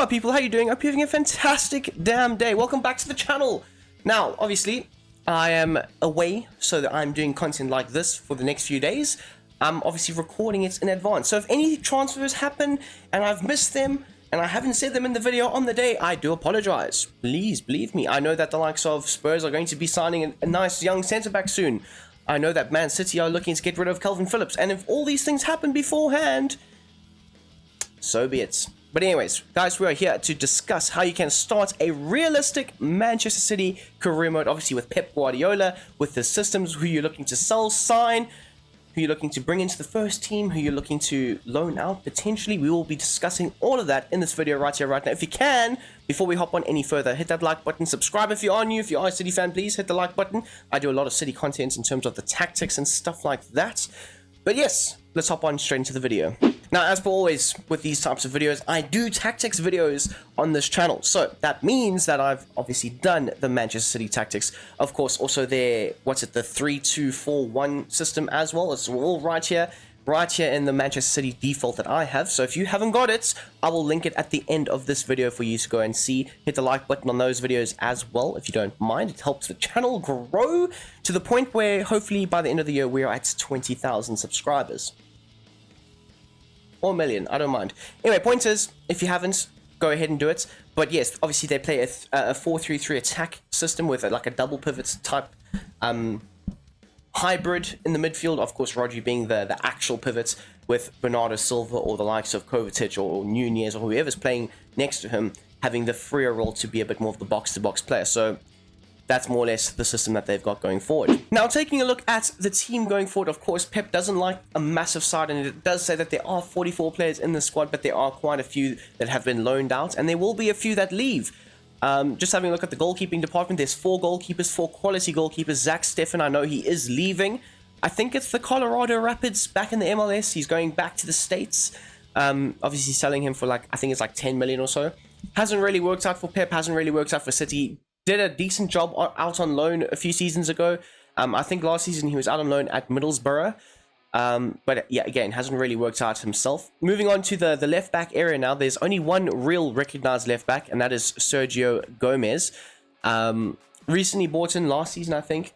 my people, how you doing? Hope you're having a fantastic damn day. Welcome back to the channel. Now, obviously, I am away, so that I'm doing content like this for the next few days. I'm obviously recording it in advance. So if any transfers happen and I've missed them and I haven't said them in the video on the day, I do apologize. Please believe me. I know that the likes of Spurs are going to be signing a nice young centre-back soon. I know that Man City are looking to get rid of Calvin Phillips. And if all these things happen beforehand, so be it. But anyways, guys, we are here to discuss how you can start a realistic Manchester City career mode, obviously with Pep Guardiola, with the systems, who you're looking to sell, sign, who you're looking to bring into the first team, who you're looking to loan out, potentially. We will be discussing all of that in this video right here, right now. If you can, before we hop on any further, hit that like button, subscribe if you are new. If you are a City fan, please hit the like button. I do a lot of City content in terms of the tactics and stuff like that. But yes, let's hop on straight into the video. Now, as per always with these types of videos, I do tactics videos on this channel. So that means that I've obviously done the Manchester City tactics. Of course, also their, what's it, the 3-2-4-1 system as well. It's all right here in the Manchester City default that I have. So if you haven't got it, I will link it at the end of this video for you to go and see. Hit the like button on those videos as well, if you don't mind. It helps the channel grow to the point where hopefully by the end of the year, we're at 20,000 subscribers. Or a million, I don't mind. Anyway, point is, if you haven't, go ahead and do it. But yes, obviously they play a 4-3-3 attack system with like a double pivot type hybrid in the midfield. Of course, Rodri being the actual pivot, with Bernardo Silva or the likes of Kovacic or Nunez or whoever's playing next to him having the freer role to be a bit more of the box-to-box player. So that's more or less the system that they've got going forward. Now, taking a look at the team going forward, of course, Pep doesn't like a massive side, and it does say that there are 44 players in the squad, but there are quite a few that have been loaned out, and there will be a few that leave. Just having a look at the goalkeeping department, there's 4 goalkeepers, 4 quality goalkeepers. Zach Steffen, I know he is leaving. I think it's the Colorado Rapids back in the MLS. He's going back to the States. Obviously selling him for like, I think it's like 10 million or so. Hasn't really worked out for Pep, hasn't really worked out for City. Did a decent job out on loan a few seasons ago. I think last season he was out on loan at Middlesbrough. But yeah, again, hasn't really worked out himself. Moving on to the left back area now, there's only one real recognized left back, and that is Sergio Gomez. Recently bought in last season, I think.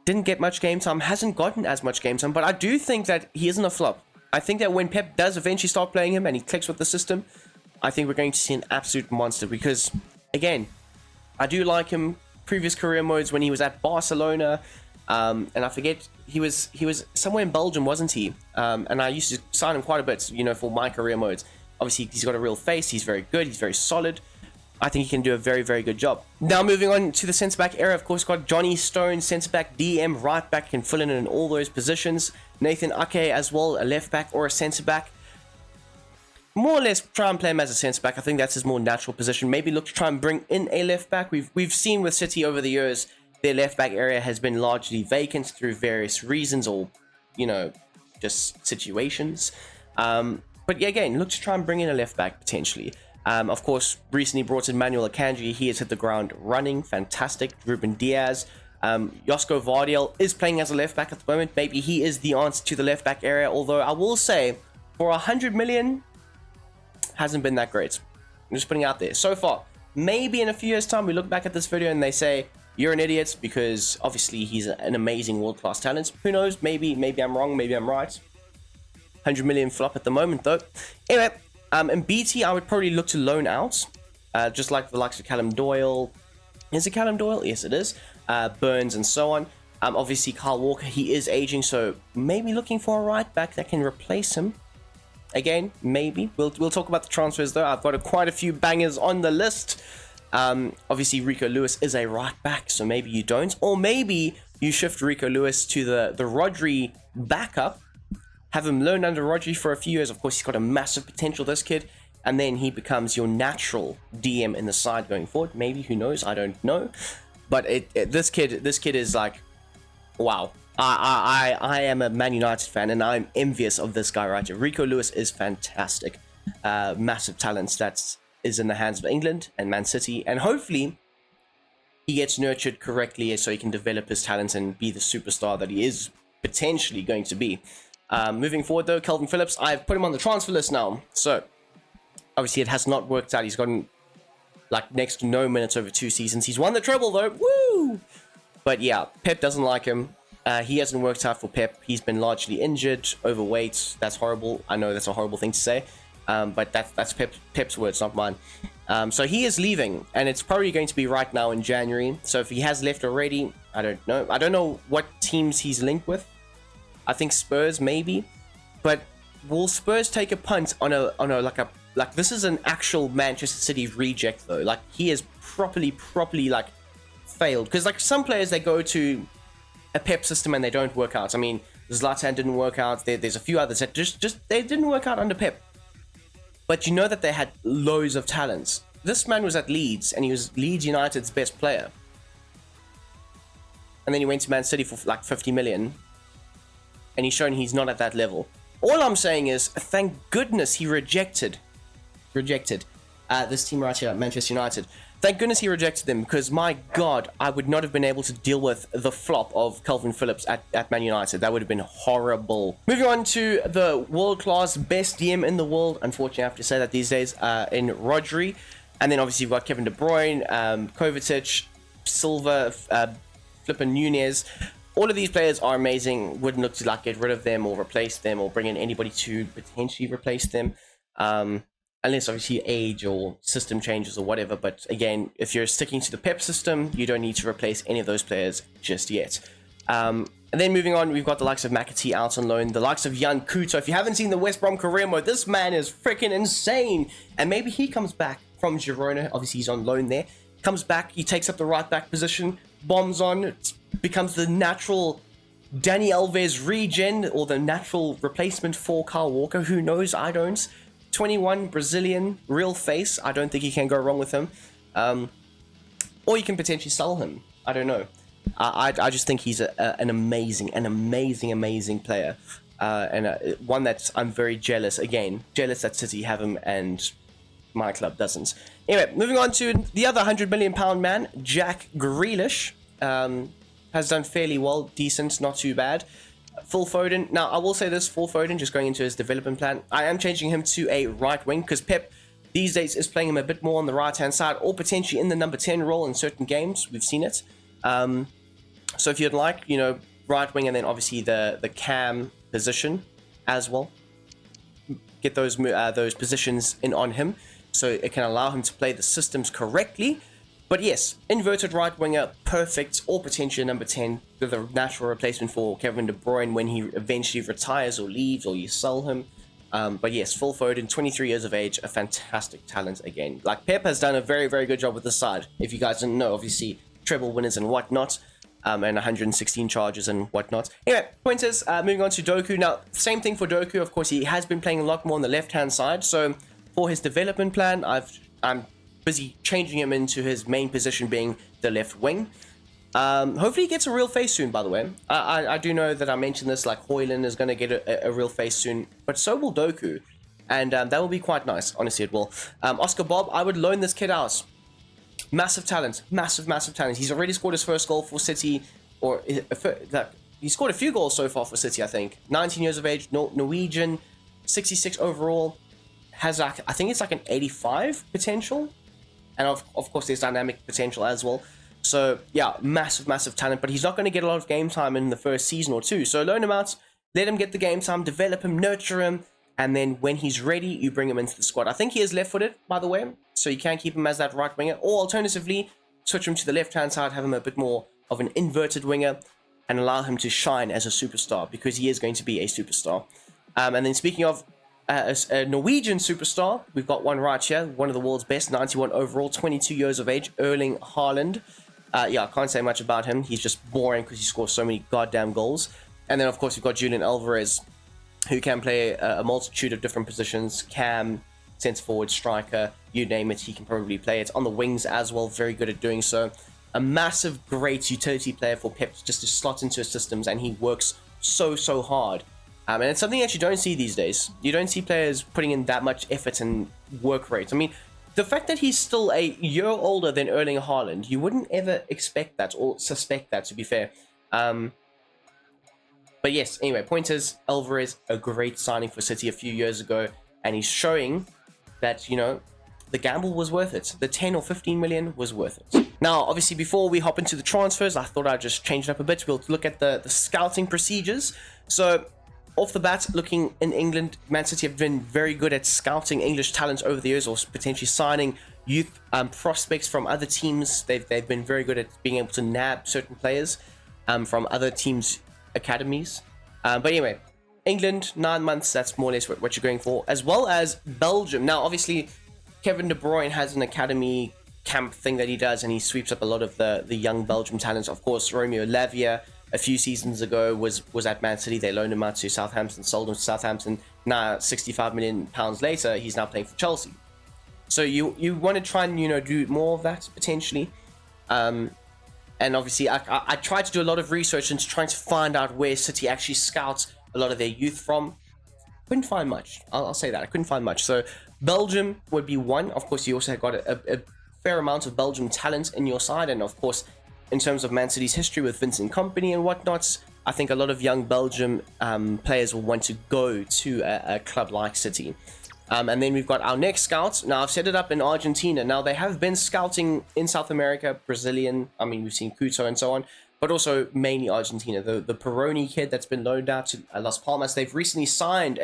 Didn't get much game time, hasn't gotten as much game time, but I do think that he isn't a flop. I think that when Pep does eventually start playing him and he clicks with the system, I think we're going to see an absolute monster, because, again, I do like him. Previous career modes when he was at Barcelona, and I forget, he was somewhere in Belgium, wasn't he? And I used to sign him quite a bit, you know, for my career modes. Obviously, he's got a real face. He's very good. He's very solid. I think he can do a very, very good job. Now, moving on to the centre-back area, of course, got Johnny Stone, centre-back, DM, right-back, can fill in all those positions. Nathan Ake as well, a left-back or a centre-back. More or less try and play him as a centre-back. I think that's his more natural position. Maybe look to try and bring in a left-back. We've seen with City over the years, their left-back area has been largely vacant through various reasons or, you know, just situations. But yeah, again, look to try and bring in a left-back potentially. Of course, recently brought in Manuel Akanji. He has hit the ground running. Fantastic. Ruben Diaz. Josko Vardiel is playing as a left-back at the moment. Maybe he is the answer to the left-back area. Although I will say, for 100 million... hasn't been that great. I'm just putting it out there. So far, maybe in a few years' time, we look back at this video and they say, you're an idiot, because obviously he's an amazing world-class talent. Who knows? Maybe I'm wrong. Maybe I'm right. 100 million flop at the moment, though. Anyway, in BT, I would probably look to loan out, just like the likes of Callum Doyle. Is it Callum Doyle? Yes, it is. Burns and so on. Obviously, Kyle Walker, he is aging, so maybe looking for a right back that can replace him. Again, maybe. We'll talk about the transfers, though. I've got quite a few bangers on the list. Obviously, Rico Lewis is a right back, so maybe you don't. Or maybe you shift Rico Lewis to the Rodri backup. Have him learn under Rodri for a few years. Of course, he's got a massive potential, this kid. And then he becomes your natural DM in the side going forward. Maybe, who knows? I don't know. But this kid is like, wow. I am a Man United fan, and I'm envious of this guy right here. Rico Lewis is fantastic. Massive talents that is in the hands of England and Man City. And hopefully, he gets nurtured correctly so he can develop his talents and be the superstar that he is potentially going to be. Moving forward, though, Calvin Phillips, I've put him on the transfer list now. So, Obviously, it has not worked out. He's gotten like next to no minutes over 2 seasons. He's won the treble though. Woo! But yeah, Pep doesn't like him. He hasn't worked out for Pep. He's been largely injured, overweight. That's horrible. I know that's a horrible thing to say, but that's Pep's words, not mine. So he is leaving, and it's probably going to be right now in January. So if he has left already, I don't know. I don't know what teams he's linked with. I think Spurs maybe, but will Spurs take a punt on a like this is an actual Manchester City reject though. Like he is properly like failed, because like some players, they go to a Pep system and they don't work out. I mean, Zlatan didn't work out. There's a few others that just they didn't work out under Pep. But you know that they had loads of talents. This man was at Leeds, and he was Leeds United's best player. And then he went to Man City for like 50 million. And he's shown he's not at that level. All I'm saying is, thank goodness he rejected this team right here at Manchester United. Thank goodness he rejected them, because my God, I would not have been able to deal with the flop of Calvin Phillips at Man United. That would have been horrible. Moving on to the world-class best DM in the world. Unfortunately, I have to say that these days, in Rodri. And then obviously you've got Kevin De Bruyne, Kovacic, Silva, flippin' Nunez. All of these players are amazing. Wouldn't look to like get rid of them or replace them or bring in anybody to potentially replace them. Unless obviously age or system changes or whatever. But again, if you're sticking to the Pep system, you don't need to replace any of those players just yet. And then moving on, we've got the likes of McAtee out on loan, the likes of Jan Kuto. If you haven't seen the West Brom career mode, this man is freaking insane. And maybe he comes back from Girona. Obviously, he's on loan there. Comes back, he takes up the right back position, bombs on, becomes the natural Dani Alves regen, or the natural replacement for Kyle Walker. Who knows? I don't. 21, Brazilian, real face. I don't think you can go wrong with him. Or you can potentially sell him. I don't know. I just think he's an amazing player. And one that I'm very jealous. Again, jealous that City have him and my club doesn't. Anyway, moving on to the other £100 million man, Jack Grealish. Has done fairly well, decent, not too bad. Phil Foden. Now, I will say this, Phil Foden, just going into his development plan, I am changing him to a right wing, because Pep these days is playing him a bit more on the right-hand side, or potentially in the number 10 role in certain games. We've seen it. So if you'd like, you know, right wing, and then obviously the cam position as well. Get those positions in on him, so it can allow him to play the systems correctly. But yes, inverted right winger, perfect, or potentially number 10, with a natural replacement for Kevin De Bruyne when he eventually retires or leaves, or you sell him. But yes, Phil Foden, 23 years of age, a fantastic talent again. Like, Pep has done a very, very good job with this side. If you guys didn't know, obviously, treble winners and whatnot, and 116 charges and whatnot. Anyway, pointers, moving on to Doku. Now, same thing for Doku. Of course, he has been playing a lot more on the left-hand side. So, for his development plan, I'm busy changing him into his main position being the left wing. Hopefully he gets a real face soon, by the way. I do know that I mentioned this, like Højlund is going to get a real face soon, but so will Doku. And that will be quite nice, honestly it will. Oscar Bob, I would loan this kid out. Massive talent, massive talent. He's already scored his first goal for City, or he scored a few goals so far for City, I think. 19 years of age, Norwegian, 66 overall. Has like, I think it's like an 85 potential. And of course, there's dynamic potential as well. So, yeah, massive talent. But he's not going to get a lot of game time in the first season or two. So, loan him out, let him get the game time, develop him, nurture him. And then when he's ready, you bring him into the squad. I think he is left-footed, by the way. So, you can keep him as that right winger. Or alternatively, switch him to the left-hand side, have him a bit more of an inverted winger, and allow him to shine as a superstar. Because he is going to be a superstar. And then speaking of a Norwegian superstar, we've got one right here, one of the world's best, 91 overall, 22 years of age, Erling Haaland. Yeah, I can't say much about him. He's just boring because he scores so many goddamn goals. And then, of course, we've got Julian Alvarez, who can play a multitude of different positions. Cam, centre forward, striker, you name it, he can probably play it. On the wings as well, very good at doing so. A massive, great utility player for Pep just to slot into his systems, and he works so hard. And it's something that you don't see these days. You don't see players putting in that much effort and work rate. I mean, the fact that he's still a year older than Erling Haaland, you wouldn't ever expect that or suspect that, to be fair. But yes, anyway, pointers, Alvarez, a great signing for City a few years ago. And he's showing that, you know, the gamble was worth it. The 10 or 15 million was worth it. Now, obviously, before we hop into the transfers, I thought I'd just change it up a bit. We'll look at the scouting procedures. So, off the bat, looking in England, Man City have been very good at scouting English talents over the years, or potentially signing youth prospects from other teams. They've been very good at being able to nab certain players from other teams' academies. But anyway, England, 9 months, that's more or less what you're going for, as well as Belgium. Now, obviously, Kevin De Bruyne has an academy camp thing that he does, and he sweeps up a lot of the young Belgium talents. Of course, Romeo Lavia, a few seasons ago, was at Man City. They loaned him out to Southampton, sold him to Southampton. Now, £65 million later, he's now playing for Chelsea. So you want to try and, you know, do more of that, potentially. And obviously, I tried to do a lot of research into trying to find out where City actually scouts a lot of their youth from. Couldn't find much. I'll say that. I couldn't find much. So Belgium would be one. Of course, you also have got a fair amount of Belgium talent in your side. And of course, in terms of Man City's history with Vincent Kompany and whatnot, I think a lot of young Belgium players will want to go to a club like City. And then we've got our next scouts. Now, I've set it up in Argentina. Now, they have been scouting in South America, Brazilian. I mean, we've seen Couto and so on, but also mainly Argentina. The Peroni kid that's been loaned out to Las Palmas. They've recently signed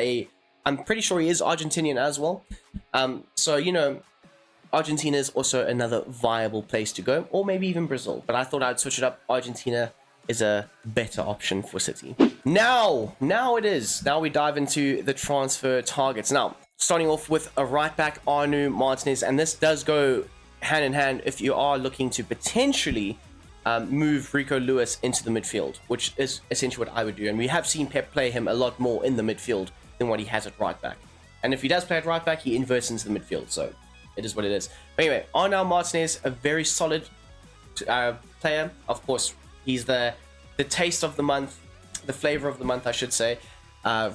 I'm pretty sure he is Argentinian as well. So, you know, Argentina is also another viable place to go, or maybe even Brazil. But I thought I'd switch it up. Argentina is a better option for City. Now it is. Now we dive into the transfer targets. Now, starting off with a right back, Arnu Martinez, and this does go hand in hand if you are looking to potentially move Rico Lewis into the midfield, which is essentially what I would do. And we have seen Pep play him a lot more in the midfield than what he has at right back. And if he does play at right back, he inverts into the midfield. So it is what it is. But anyway, Arnu Martinez, a very solid player. Of course, he's the taste of the month, the flavor of the month, I should say.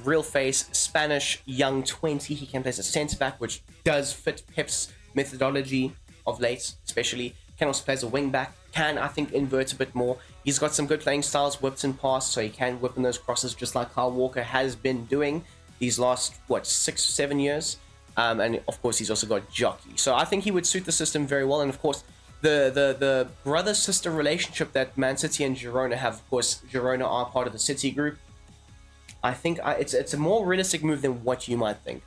Real face, Spanish, young 20. He can play as a centre back, which does fit Pep's methodology of late, especially. Can also play as a wing back. Can, I think, invert a bit more. He's got some good playing styles, whips and pass, so he can whip in those crosses just like Kyle Walker has been doing these last, 6-7 years. And of course, he's also got jockey. So I think he would suit the system very well. And of course, the brother-sister relationship that Man City and Girona have, of course, Girona are part of the City group. I think it's a more realistic move than what you might think.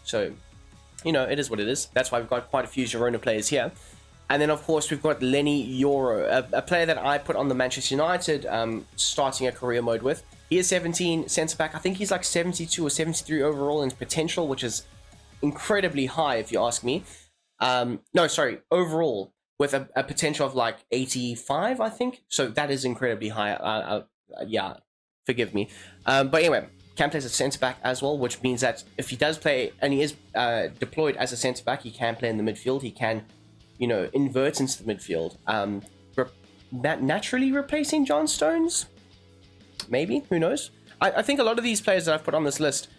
So, you know, it is what it is. That's why we've got quite a few Girona players here. And then, of course, we've got Lenny Yoro, a player that I put on the Manchester United starting a career mode with. He is 17, centre-back. I think he's like 72 or 73 overall in potential, which is incredibly high, if you ask me. No, sorry, overall, with a potential of like 85, I think. So that is incredibly high. Yeah, forgive me. But anyway, can play as a centre-back as well, which means that if he does play, and he is deployed as a centre-back, he can play in the midfield. He can, you know, invert into the midfield. Naturally replacing John Stones? Maybe, who knows? I think a lot of these players that I've put on this list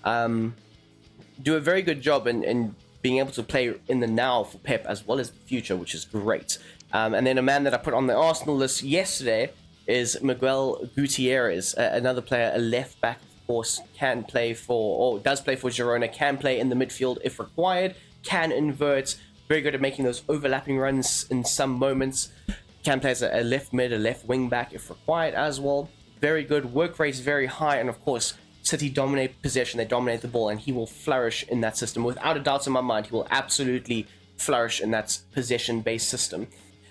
do a very good job in being able to play in the now for Pep as well as the future, which is great. And then a man that I put on the Arsenal list yesterday is Miguel Gutierrez, another player, a left back, of course, can play for, or does play for Girona, can play in the midfield if required, can invert, very good at making those overlapping runs in some moments, can play as a left mid, a left wing back if required as well. Very good, work rate is very high, and of course, City dominate possession, they dominate the ball, and he will flourish in that system. Without a doubt in my mind, he will absolutely flourish in that possession-based system.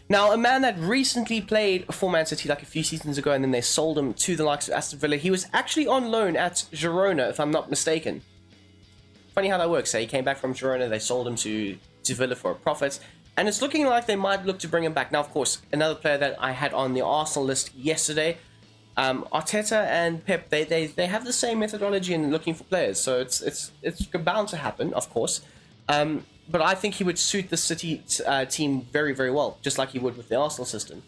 Now, a man that recently played for Man City like a few seasons ago, and then they sold him to the likes of Aston Villa, he was actually on loan at Girona, if I'm not mistaken. Funny how that works, eh? He came back from Girona, they sold him to Villa for a profit, and it's looking like they might look to bring him back. Now, of course, another player that I had on the Arsenal list yesterday, Arteta and Pep, they have the same methodology in looking for players, so it's bound to happen, of course. But I think he would suit the City team very, very well, just like he would with the Arsenal system.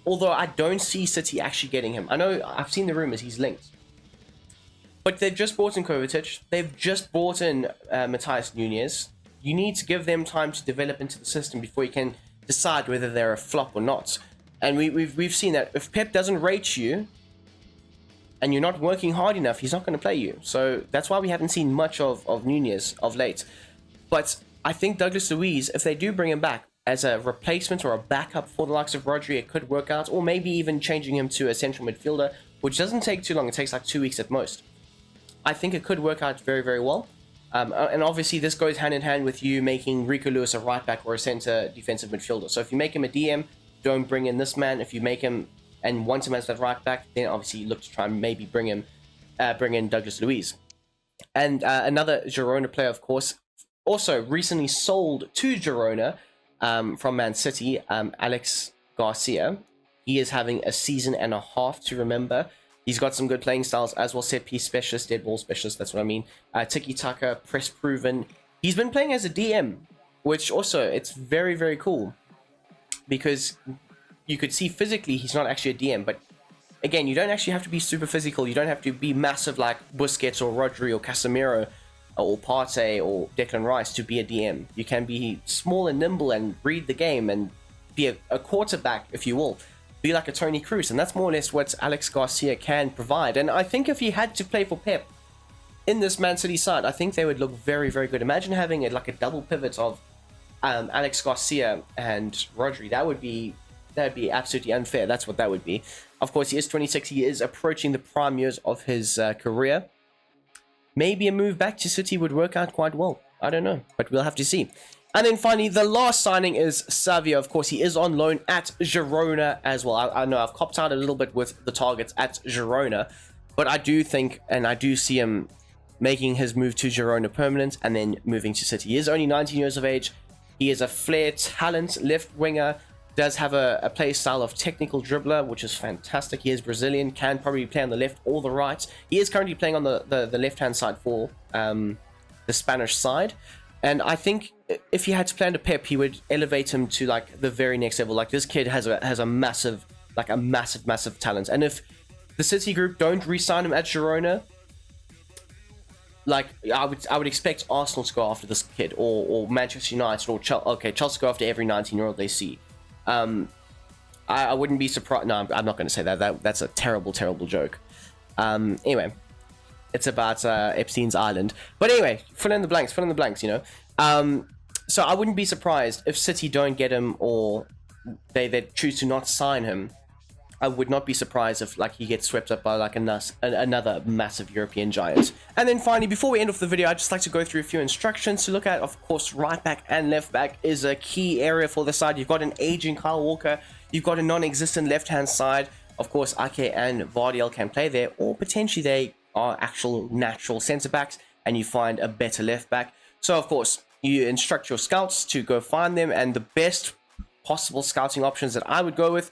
Although I don't see City actually getting him. I know I've seen the rumors he's linked, but they've just bought in Kovacic. They've just bought in Matthias Nunez. You need to give them time to develop into the system before you can decide whether they're a flop or not. And we've seen that if Pep doesn't rate you, and you're not working hard enough, he's not going to play you. So that's why we haven't seen much of Nunez of late. But I think Douglas Luiz, if they do bring him back as a replacement or a backup for the likes of Rodri, it could work out. Or maybe even changing him to a central midfielder, which doesn't take too long. It takes like 2 weeks at most. I think it could work out very, very well. And obviously, this goes hand in hand with you making Rico Lewis a right back or a center defensive midfielder. So if you make him a DM, don't bring in this man. If you make him and want him as that right back, then obviously you look to try and maybe bring in Douglas Luiz. And another Girona player, of course, also recently sold to Girona from Man City, Alex Garcia. He is having a season and a half to remember. He's got some good playing styles as well. Set piece specialist, dead ball specialist, that's what I mean. Tiki-taka, press proven. He's been playing as a DM, which also, it's very, very cool. Because you could see physically he's not actually a DM. But again, you don't actually have to be super physical. You don't have to be massive like Busquets or Rodri or Casemiro or Partey or Declan Rice to be a DM. You can be small and nimble and read the game and be a quarterback, if you will. Be like a Tony Kroos, and that's more or less what Alex Garcia can provide. And I think if he had to play for Pep in this Man City side, I think they would look very, very good. Imagine having it like a double pivot of Alex Garcia and Rodri. That would be absolutely unfair. That's what that would be. Of course, he is 26. He is approaching the prime years of his career. Maybe a move back to City would work out quite well. I don't know, but we'll have to see. And then finally, the last signing is Savio. Of course, he is on loan at Girona as well. I know I've copped out a little bit with the targets at Girona, but I do think, and I do see him making his move to Girona permanent and then moving to City. He is only 19 years of age. He is a flair talent, left winger, does have a play style of technical dribbler, which is fantastic. He is Brazilian, can probably play on the left or the right. He is currently playing on the left-hand side for the Spanish side. And I think if he had to play under Pep, he would elevate him to like the very next level. Like this kid has a massive talent. And if the City group don't re-sign him at Girona, like I would expect Arsenal to go after this kid, or Manchester United, or Chelsea go after every 19-year-old they see. I wouldn't be surprised. No, I'm not going to say that. That's a terrible joke. Anyway. It's about Epstein's Island. But anyway, fill in the blanks, you know. So I wouldn't be surprised if City don't get him, or they choose to not sign him. I would not be surprised if like he gets swept up by like another massive European giant. And then finally, before we end off the video, I'd just like to go through a few instructions to look at. Of course, right back and left back is a key area for the side. You've got an aging Kyle Walker. You've got a non-existent left-hand side. Of course, Ake and Vardiel can play there, or potentially they are actual natural center backs and you find a better left back. So of course you instruct your scouts to go find them, and the best possible scouting options that I would go with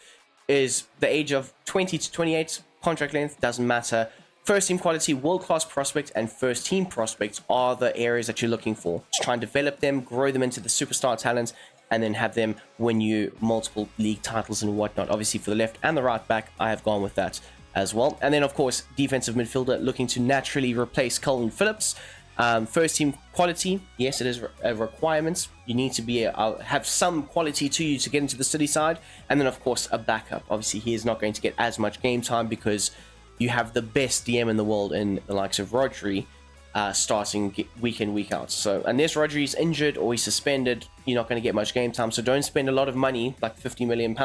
is the age of 20 to 28, contract length doesn't matter, first team quality, world-class prospect, and first team prospects are the areas that you're looking for. Just try and develop them, grow them into the superstar talents, and then have them win you multiple league titles and whatnot. Obviously for the left and the right back, I have gone with that as well. And then of course defensive midfielder, looking to naturally replace Colin Phillips. First team quality, yes, it is a requirement. You need to be have some quality to you to get into the City side. And then of course a backup. Obviously he is not going to get as much game time because you have the best DM in the world in the likes of Rodri, starting week in, week out. So unless Rodri is injured or he's suspended, you're not going to get much game time. So don't spend a lot of money, like £50 million,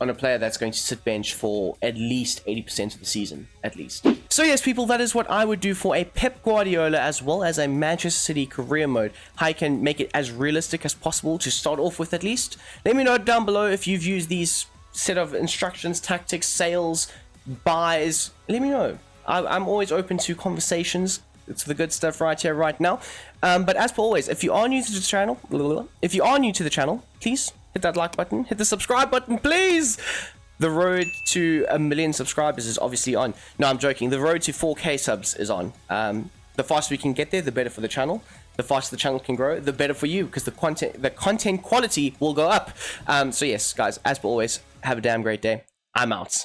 on a player that's going to sit bench for at least 80% of the season, at least. So yes, people, that is what I would do for a Pep Guardiola as well as a Manchester City career mode. How I can make it as realistic as possible to start off with, at least. Let me know down below if you've used these set of instructions, tactics, sales, buys. Let me know. I'm always open to conversations. It's the good stuff right here, right now. But as per always, if you are new to the channel, please hit that like button, hit the subscribe button, please. The road to 1 million subscribers is obviously on. No, I'm joking. The road to 4K subs is on. The faster we can get there, the better for the channel. The faster the channel can grow, the better for you, because the content quality will go up. So yes, guys, as per always, have a damn great day. I'm out.